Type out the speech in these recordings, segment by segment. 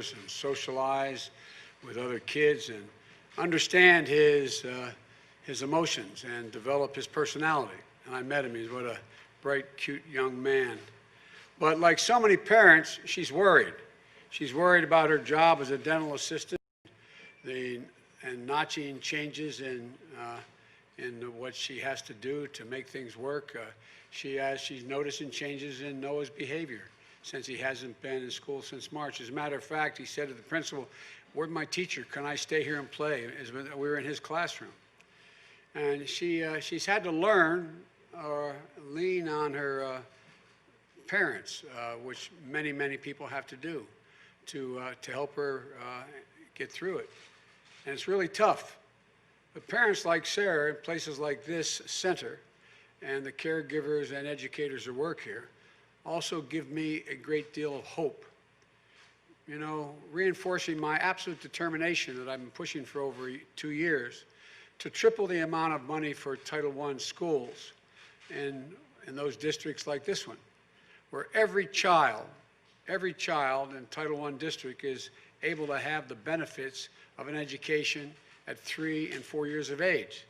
others and socialize with other kids and understand his emotions and develop his personality. And I met him. He's what a bright, cute young man. But like so many parents, she's worried. She's worried about her job as a dental assistant and notching changes in what she has to do to make things work. She's noticing changes in Noah's behavior since he hasn't been in school since March. As a matter of fact, he said to the principal, "Where's my teacher? Can I stay here and play?" We were in his classroom. And she's had to learn or lean on her parents, which many, many people have to do to help her get through it. And it's really tough. But parents like Sarah in places like this center and the caregivers and educators who work here also give me a great deal of hope. You know, reinforcing my absolute determination that I've been pushing for over 2 years to triple the amount of money for Title I schools in those districts like this one, where every child in Title I district is able to have the benefits of an education at 3 and 4 years of age.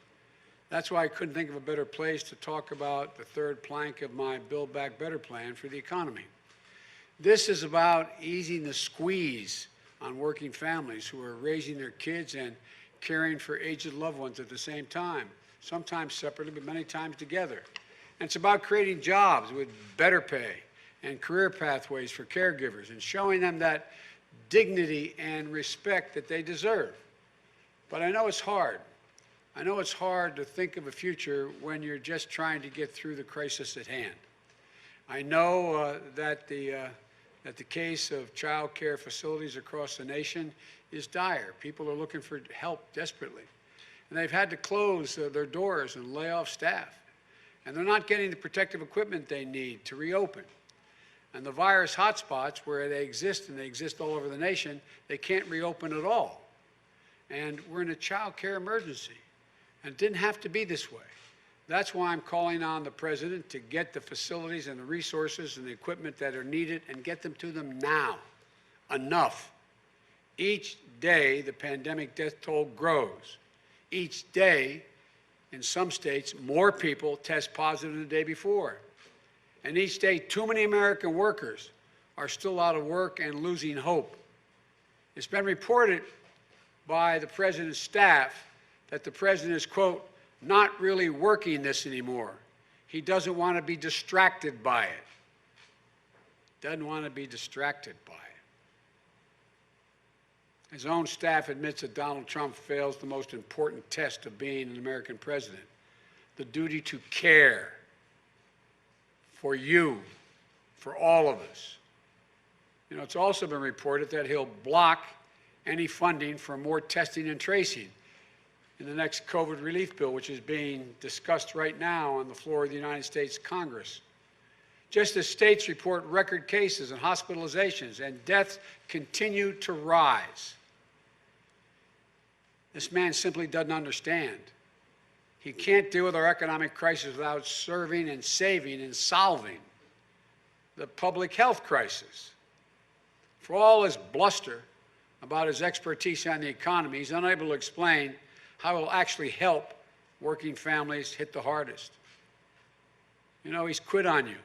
That's why I couldn't think of a better place to talk about the third plank of my Build Back Better plan for the economy. This is about easing the squeeze on working families who are raising their kids and caring for aged loved ones at the same time, sometimes separately, but many times together. And it's about creating jobs with better pay and career pathways for caregivers and showing them that dignity and respect that they deserve. But I know it's hard. I know it's hard to think of a future when you're just trying to get through the crisis at hand. I know that the case of child care facilities across the nation is dire. People are looking for help desperately. And they've had to close their doors and lay off staff. And they're not getting the protective equipment they need to reopen. And the virus hotspots where they exist, and they exist all over the nation, they can't reopen at all. And we're in a child care emergency. And it didn't have to be this way. That's why I'm calling on the President to get the facilities and the resources and the equipment that are needed and get them to them now. Enough. Each day, the pandemic death toll grows. Each day, in some states, more people test positive than the day before. And each day, too many American workers are still out of work and losing hope. It's been reported by the President's staff that the President is, quote, not really working this anymore. He doesn't want to be distracted by it. Doesn't want to be distracted by it. His own staff admits that Donald Trump fails the most important test of being an American president, the duty to care for you, for all of us. You know, it's also been reported that he'll block any funding for more testing and tracing in the next COVID relief bill, which is being discussed right now on the floor of the United States Congress. Just as states report record cases and hospitalizations and deaths continue to rise, this man simply doesn't understand. He can't deal with our economic crisis without serving and saving and solving the public health crisis. For all his bluster about his expertise on the economy, he's unable to explain how it will actually help working families hit the hardest. You know, he's quit on you,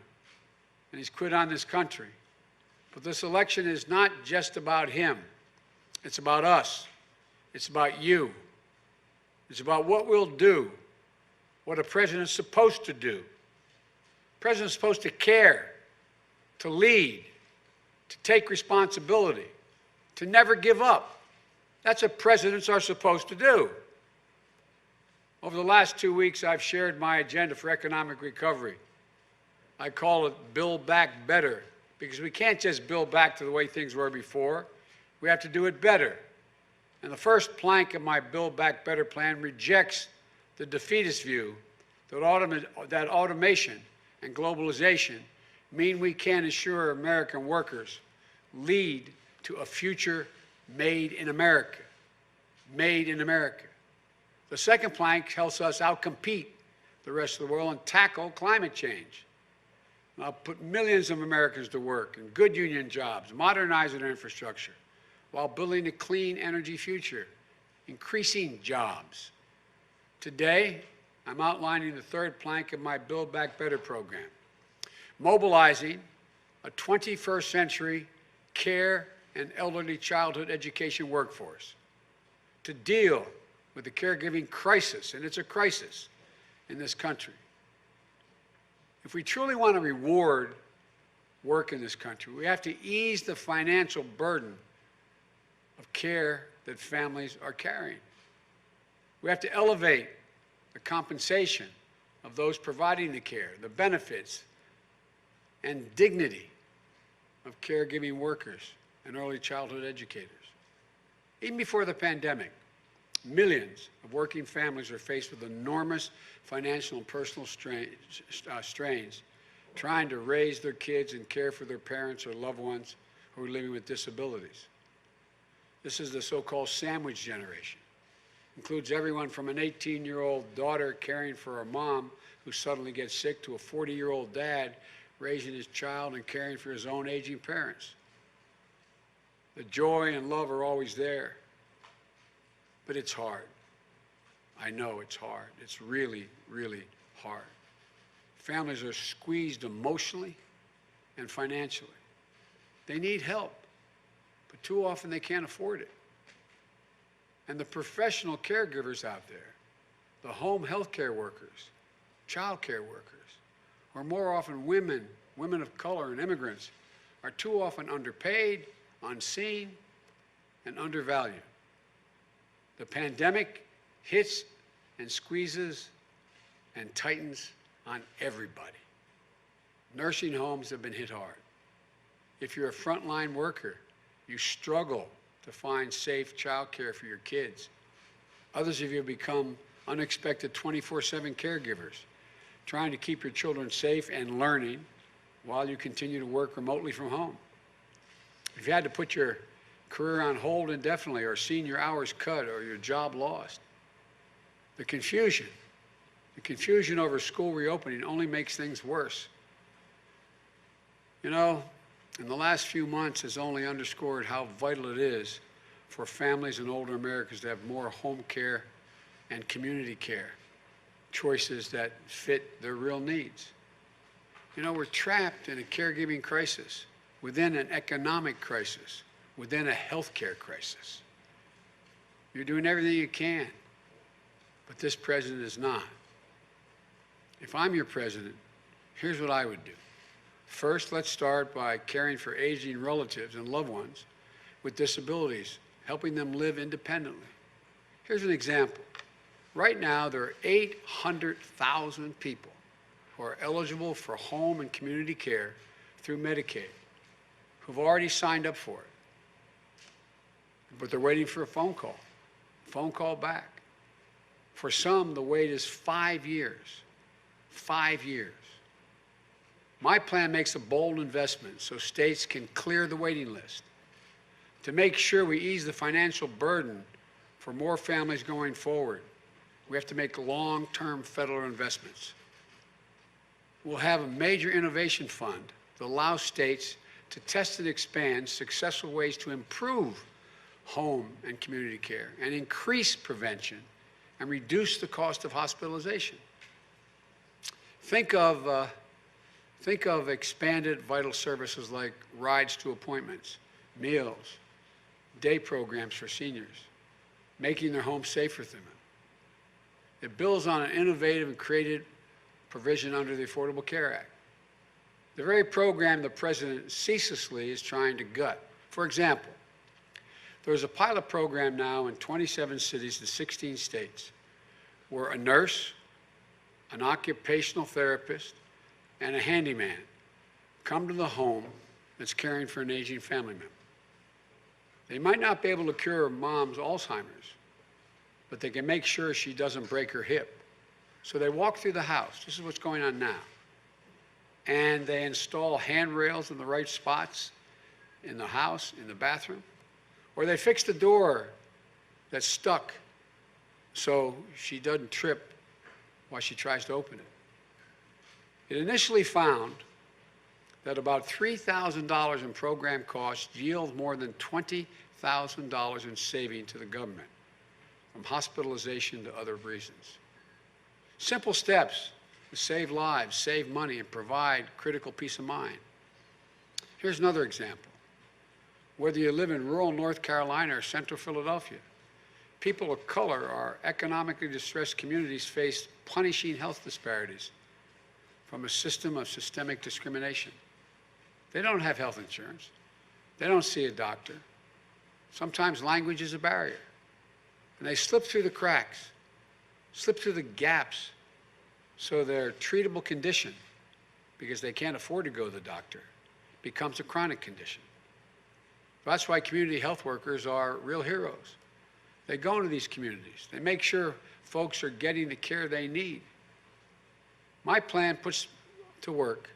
and he's quit on this country. But this election is not just about him. It's about us. It's about you. It's about what we'll do, what a president's supposed to do. The president's supposed to care, to lead, to take responsibility, to never give up. That's what presidents are supposed to do. Over the last 2 weeks, I've shared my agenda for economic recovery. I call it Build Back Better, because we can't just build back to the way things were before. We have to do it better. And the first plank of my Build Back Better plan rejects the defeatist view that automation and globalization mean we can't assure American workers lead to a future made in America. Made in America. The second plank helps us outcompete the rest of the world and tackle climate change. I'll put millions of Americans to work in good union jobs, modernize their infrastructure, while building a clean energy future, increasing jobs. Today, I'm outlining the third plank of my Build Back Better program, mobilizing a 21st century care and elderly childhood education workforce to deal with the caregiving crisis, and it's a crisis in this country. If we truly want to reward work in this country, we have to ease the financial burden of care that families are carrying. We have to elevate the compensation of those providing the care, the benefits and dignity of caregiving workers and early childhood educators. Even before the pandemic, millions of working families are faced with enormous financial and personal strains trying to raise their kids and care for their parents or loved ones who are living with disabilities. This is the so-called sandwich generation. Includes everyone from an 18-year-old daughter caring for a mom who suddenly gets sick to a 40-year-old dad raising his child and caring for his own aging parents. The joy and love are always there, but it's hard. I know it's hard. It's really, really hard. Families are squeezed emotionally and financially. They need help, but too often they can't afford it. And the professional caregivers out there, the home health care workers, child care workers, or more often women of color and immigrants, are too often underpaid, unseen, and undervalued. The pandemic hits and squeezes and tightens on everybody. Nursing homes have been hit hard. If you're a frontline worker, you struggle to find safe child care for your kids. Others of you have become unexpected 24/7 caregivers, trying to keep your children safe and learning while you continue to work remotely from home. If you had to put your career on hold indefinitely or seen your hours cut or your job lost, the confusion over school reopening only makes things worse. You know, in the last few months has only underscored how vital it is for families and older Americans to have more home care and community care choices that fit their real needs. You know, we're trapped in a caregiving crisis, within an economic crisis, within a healthcare crisis. You're doing everything you can, but this president is not. If I'm your president, here's what I would do. First, let's start by caring for aging relatives and loved ones with disabilities, helping them live independently. Here's an example. Right now, there are 800,000 people who are eligible for home and community care through Medicaid, who've already signed up for it. But they're waiting for a phone call back. For some, the wait is 5 years. 5 years. My plan makes a bold investment so states can clear the waiting list. To make sure we ease the financial burden for more families going forward, we have to make long-term federal investments. We'll have a major innovation fund that allows states to test and expand successful ways to improve home and community care and increase prevention and reduce the cost of hospitalization. Think of expanded vital services like rides to appointments, meals, day programs for seniors, making their homes safer for them. It builds on an innovative and creative provision under the Affordable Care Act, the very program the president ceaselessly is trying to gut. For example, there's a pilot program now in 27 cities in 16 states where a nurse, an occupational therapist, and a handyman come to the home that's caring for an aging family member. They might not be able to cure mom's Alzheimer's, but they can make sure she doesn't break her hip. So they walk through the house. This is what's going on now. And they install handrails in the right spots in the house, in the bathroom. Or they fix the door that's stuck so she doesn't trip while she tries to open it. It initially found that about $3,000 in program costs yield more than $5,000 in saving to the government, from hospitalization to other reasons. Simple steps to save lives, save money, and provide critical peace of mind. Here's another example. Whether you live in rural North Carolina or central Philadelphia, people of color or economically distressed communities face punishing health disparities from a system of systemic discrimination. They don't have health insurance. They don't see a doctor. Sometimes language is a barrier. And they slip through the cracks, slip through the gaps, so their treatable condition, because they can't afford to go to the doctor, becomes a chronic condition. That's why community health workers are real heroes. They go into these communities. They make sure folks are getting the care they need. My plan puts to work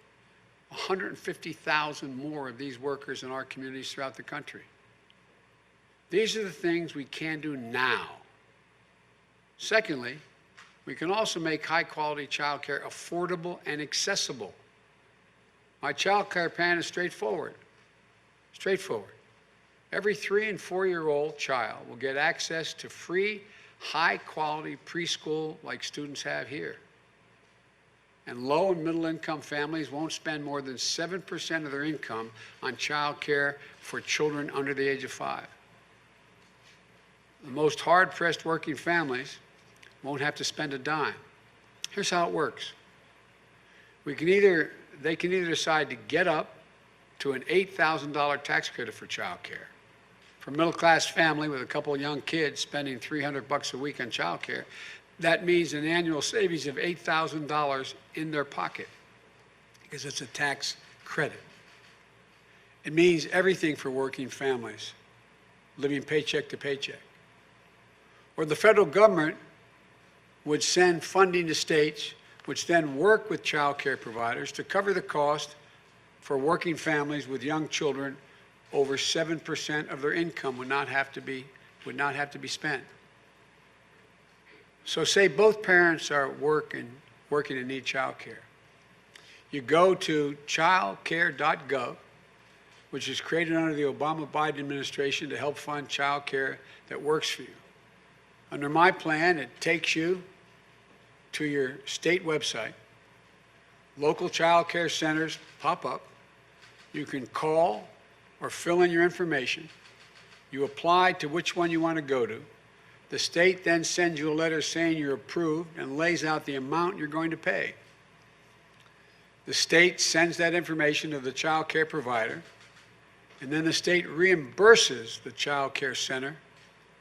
150,000 more of these workers in our communities throughout the country. These are the things we can do now. Secondly, we can also make high-quality child care affordable and accessible. My child care plan is straightforward. Straightforward. Every 3- and 4-year-old child will get access to free, high-quality preschool like students have here. And low and middle-income families won't spend more than 7% of their income on child care for children under the age of 5. The most hard-pressed working families won't have to spend a dime. Here's how it works. They can either decide to get up to an $8,000 tax credit for child care. For a middle-class family with a couple of young kids spending $300 a week on child care, that means an annual savings of $8,000 in their pocket because it's a tax credit. It means everything for working families living paycheck to paycheck. Or the federal government would send funding to states, which then work with child care providers to cover the cost for working families with young children. Over 7% of their income would not have to be spent. So say both parents are working and need child care. You go to childcare.gov, which is created under the Obama-Biden administration to help fund child care that works for you. Under my plan, it takes you to your state website. Local child care centers pop up. You can call or fill in your information. You apply to which one you want to go to. The state then sends you a letter saying you're approved and lays out the amount you're going to pay. The state sends that information to the child care provider, and then the state reimburses the child care center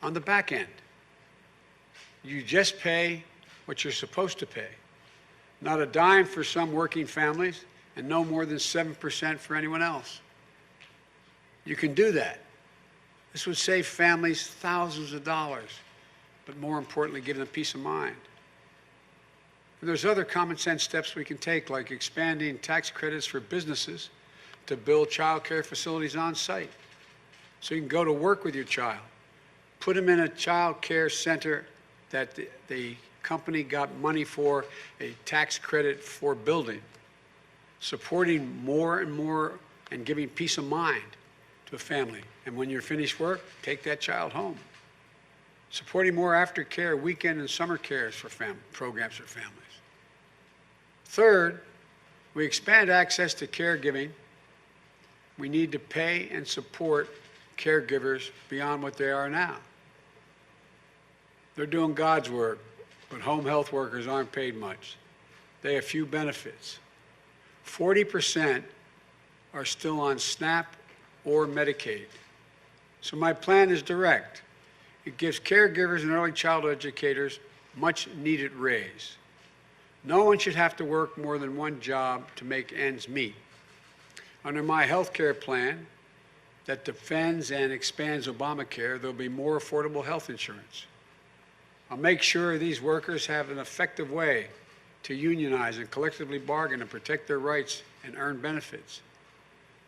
on the back end. You just pay what you're supposed to pay. Not a dime for some working families, and no more than 7% for anyone else. You can do that. This would save families thousands of dollars, but more importantly, give them peace of mind. And there's other common sense steps we can take, like expanding tax credits for businesses to build child care facilities on site. So you can go to work with your child, put them in a child care center that the company got money for, a tax credit for building, supporting more and more and giving peace of mind to a family. And when you're finished work, take that child home. Supporting more aftercare, weekend and summer cares for programs for families. Third, we expand access to caregiving. We need to pay and support caregivers beyond what they are now. They're doing God's work, but home health workers aren't paid much. They have few benefits. 40% are still on SNAP or Medicaid. So my plan is direct. It gives caregivers and early childhood educators much needed raise. No one should have to work more than one job to make ends meet. Under my health care plan that defends and expands Obamacare, there'll be more affordable health insurance. I'll make sure these workers have an effective way to unionize and collectively bargain and protect their rights and earn benefits.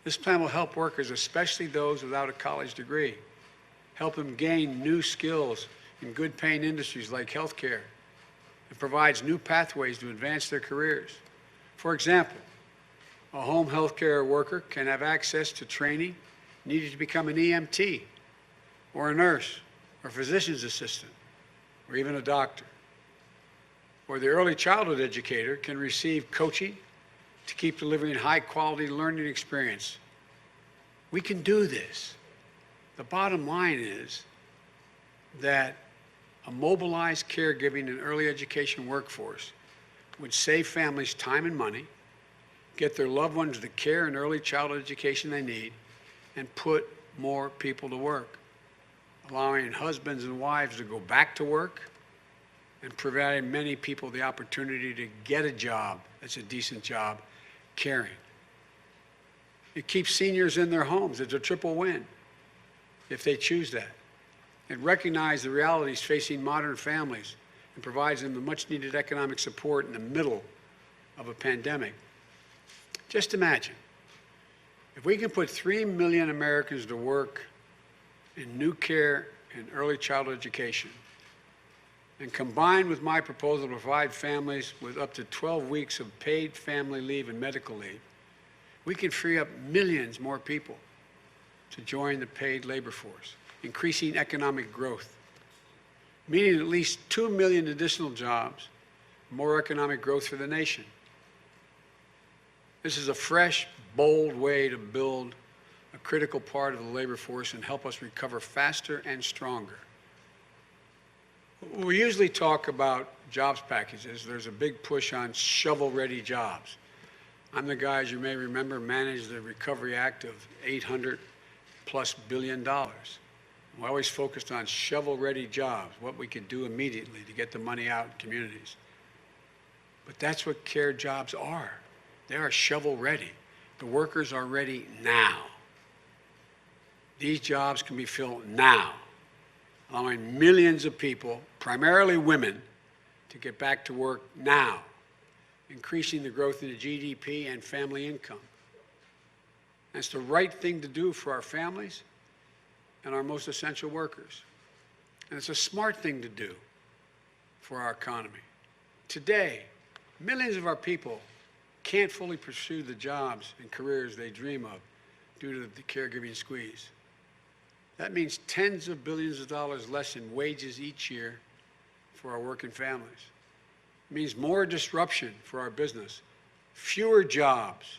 This plan will help workers, especially those without a college degree, help them gain new skills in good-paying industries like healthcare. It provides new pathways to advance their careers. For example, a home healthcare worker can have access to training needed to become an EMT or a nurse, or physician's assistant, or even a doctor. Or the early childhood educator can receive coaching to keep delivering high-quality learning experience. We can do this. The bottom line is that a mobilized caregiving and early education workforce would save families time and money, get their loved ones the care and early childhood education they need, and put more people to work, allowing husbands and wives to go back to work and providing many people the opportunity to get a job that's a decent job, caring. It keeps seniors in their homes. It's a triple win if they choose that. It recognizes the realities facing modern families and provides them the much-needed economic support in the middle of a pandemic. Just imagine, if we can put 3 million Americans to work in new care and early childhood education, and combined with my proposal to provide families with up to 12 weeks of paid family leave and medical leave, we can free up millions more people to join the paid labor force, increasing economic growth, meaning at least 2 million additional jobs, more economic growth for the nation. This is a fresh, bold way to build a critical part of the labor force and help us recover faster and stronger. We usually talk about jobs packages. There's a big push on shovel-ready jobs. I'm the guy, as you may remember, managed the Recovery Act of $800+ billion. We always focused on shovel-ready jobs, what we could do immediately to get the money out in communities. But that's what care jobs are. They are shovel-ready. The workers are ready now. These jobs can be filled now, allowing millions of people, primarily women, to get back to work now, increasing the growth in the GDP and family income. And it's the right thing to do for our families and our most essential workers. And it's a smart thing to do for our economy. Today, millions of our people can't fully pursue the jobs and careers they dream of due to the caregiving squeeze. That means tens of billions of dollars less in wages each year for our working families. It means more disruption for our business, fewer jobs,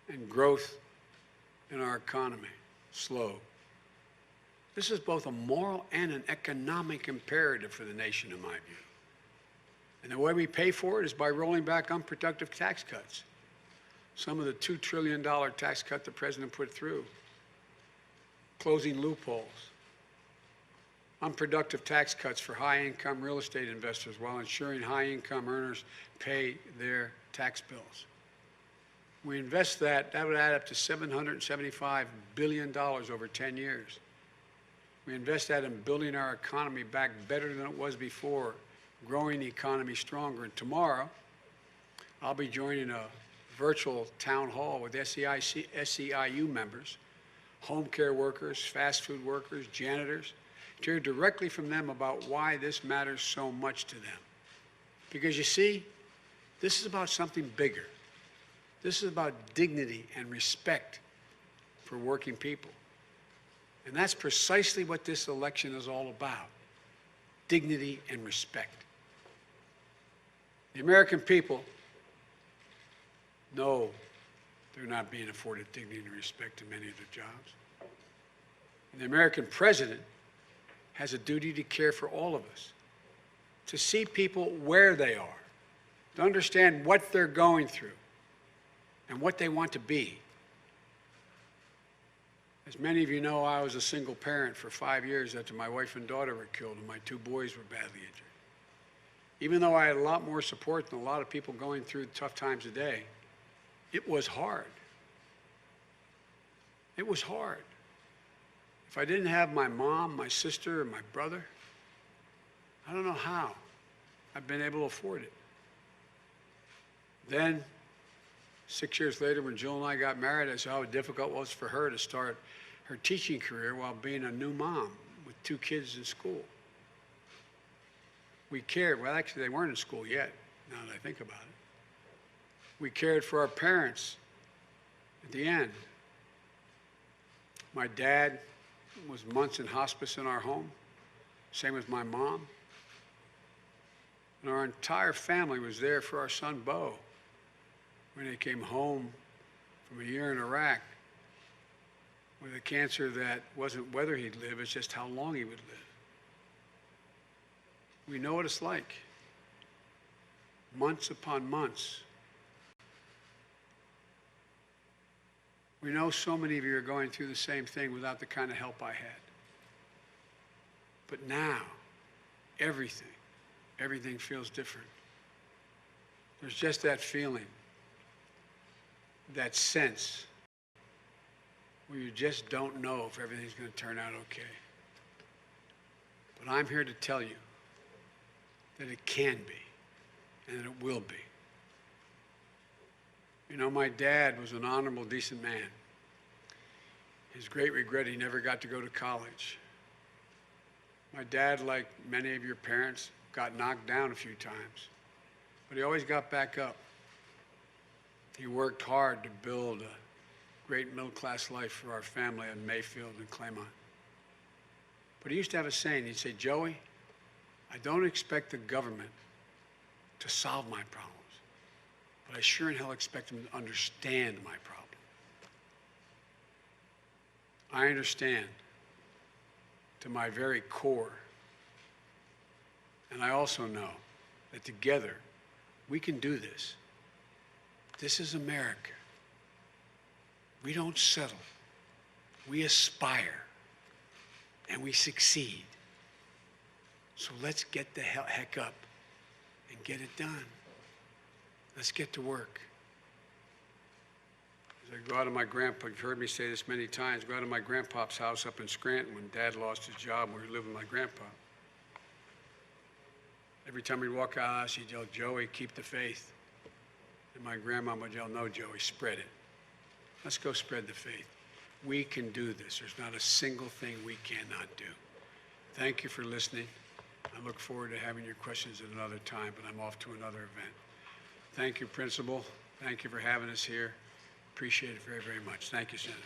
and growth in our economy slow. This is both a moral and an economic imperative for the nation, in my view. And the way we pay for it is by rolling back unproductive tax cuts. Some of the $2 trillion tax cut the president put through, closing loopholes, unproductive tax cuts for high-income real estate investors while ensuring high-income earners pay their tax bills. We invest that would add up to $775 billion over 10 years. We invest that in building our economy back better than it was before, growing the economy stronger. And tomorrow, I'll be joining a virtual town hall with SEIU members, home care workers, fast food workers, janitors, to hear directly from them about why this matters so much to them. Because you see, this is about something bigger. This is about dignity and respect for working people. And that's precisely what this election is all about, dignity and respect. The American people know they're not being afforded dignity and respect in many of their jobs. And the American president has a duty to care for all of us, to see people where they are, to understand what they're going through and what they want to be. As many of you know, I was a single parent for 5 years after my wife and daughter were killed and my 2 boys were badly injured. Even though I had a lot more support than a lot of people going through tough times today, it was hard. It was hard. If I didn't have my mom, my sister, and my brother, I don't know how I've been able to afford it. Then, 6 years later, when Jill and I got married, I saw how difficult it was for her to start her teaching career while being a new mom with 2 kids in school. We cared. Well, actually, they weren't in school yet, now that I think about it. We cared for our parents at the end. My dad was months in hospice in our home. Same with my mom. And our entire family was there for our son, Bo, when he came home from a year in Iraq with a cancer that wasn't whether he'd live, it's just how long he would live. We know what it's like. Months upon months. We know so many of you are going through the same thing without the kind of help I had. But now, everything feels different. There's just that feeling, that sense, where you just don't know if everything's going to turn out okay. But I'm here to tell you that it can be, and that it will be. You know, my dad was an honorable, decent man. His great regret, he never got to go to college. My dad, like many of your parents, got knocked down a few times, but he always got back up. He worked hard to build a great middle-class life for our family in Mayfield and Claymont. But he used to have a saying. He'd say, Joey, I don't expect the government to solve my problems, but I sure in hell expect them to understand my problem. I understand to my very core, and I also know that together we can do this. This is America. We don't settle. We aspire, and we succeed. So let's get the heck up and get it done. Let's get to work. As I go out of my grandpa, you've heard me say this many times, go out of my grandpa's house up in Scranton when Dad lost his job and we were living with my grandpa. Every time we'd walk out of the house, he'd yell, Joey, keep the faith. And my grandma would yell, no, Joey, spread it. Let's go spread the faith. We can do this. There's not a single thing we cannot do. Thank you for listening. I look forward to having your questions at another time, but I'm off to another event. Thank you, Principal. Thank you for having us here. Appreciate it very, very much. Thank you, Senator.